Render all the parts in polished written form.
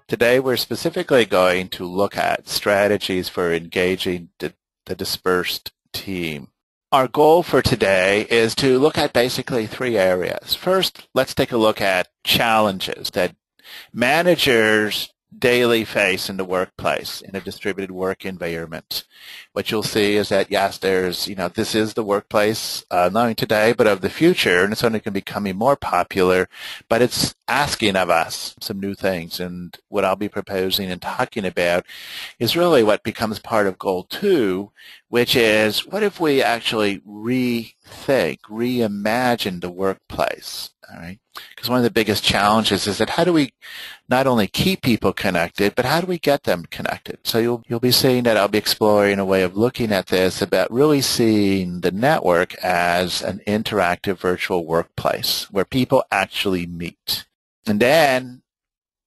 Today we're specifically going to look at strategies for engaging the dispersed team. Our goal for today is to look at basically three areas. First, let's take a look at challenges that managers daily face in the workplace in a distributed work environment. What you'll see is that, yes, there's, this is the workplace not only today but of the future, and it's only going to be becoming more popular, but it's asking of us some new things. And what I'll be proposing and talking about is really what becomes part of goal 2, which is what if we actually rethink, reimagine the workplace, all right? Because one of the biggest challenges is that how do we not only keep people connected, but how do we get them connected? So you'll be seeing that I'll be exploring a way of looking at this about really seeing the network as an interactive virtual workplace where people actually meet. And then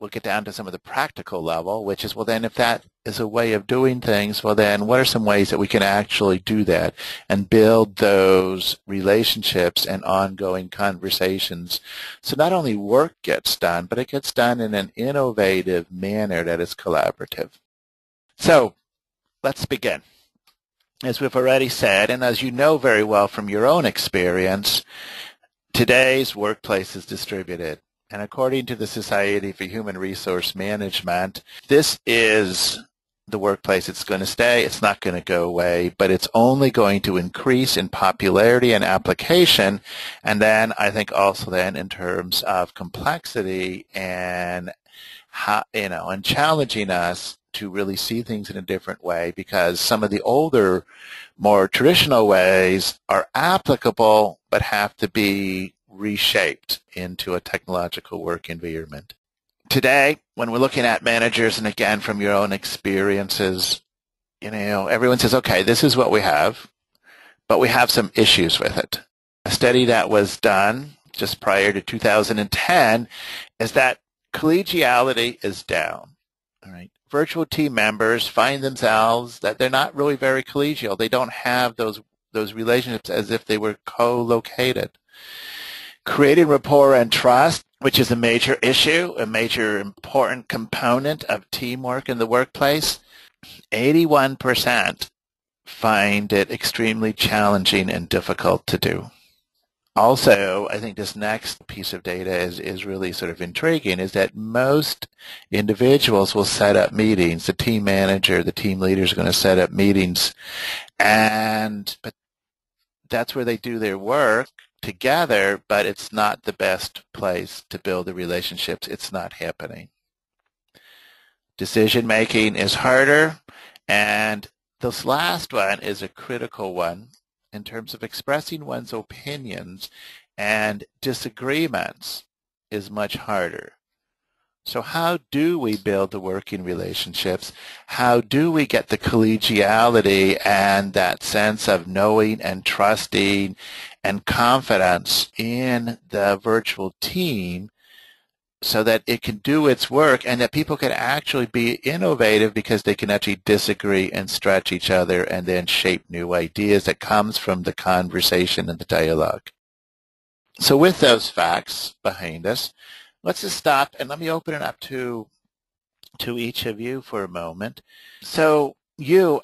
we'll get down to some of the practical level, which is, well, then if that is a way of doing things, well, then what are some ways that we can actually do that and build those relationships and ongoing conversations so not only work gets done, but it gets done in an innovative manner that is collaborative. So let's begin. As we've already said, and as you know very well from your own experience, today's workplace is distributed. And according to the Society for Human Resource Management, this is the workplace. It's going to stay. It's not going to go away, but it's only going to increase in popularity and application. And then I think also then in terms of complexity and how, and challenging us to really see things in a different way, because some of the older, more traditional ways are applicable but have to be reshaped into a technological work environment. Today, when we're looking at managers, and again from your own experiences, everyone says, okay, this is what we have, but we have some issues with it. A study that was done just prior to 2010 is that collegiality is down. All right. Virtual team members find themselves that they're not really very collegial. They don't have those relationships as if they were co-located. Creating rapport and trust, which is a major issue, a major important component of teamwork in the workplace, 81% find it extremely challenging and difficult to do. Also, I think this next piece of data is really sort of intriguing, is that most individuals will set up meetings. The team manager, the team leader is going to set up meetings, but that's where they do their work together, but it's not the best place to build the relationships. It's not happening. Decision making is harder, and this last one is a critical one in terms of expressing one's opinions, and disagreements is much harder. So how do we build the working relationships? How do we get the collegiality and that sense of knowing and trusting and confidence in the virtual team so that it can do its work and that people can actually be innovative because they can actually disagree and stretch each other and then shape new ideas that comes from the conversation and the dialogue? So with those facts behind us, let's just stop and let me open it up to each of you for a moment. So you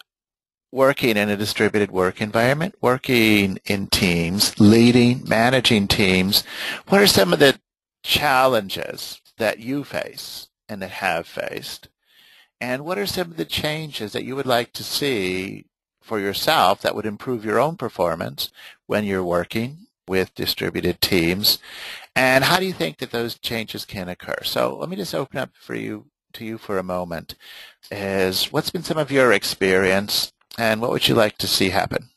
working in a distributed work environment, working in teams, leading, managing teams, what are some of the challenges that you face and that have faced? And what are some of the changes that you would like to see for yourself that would improve your own performance when you're working with distributed teams? And how do you think that those changes can occur? So let me just open up to you for a moment. What's been some of your experience, and what would you like to see happen?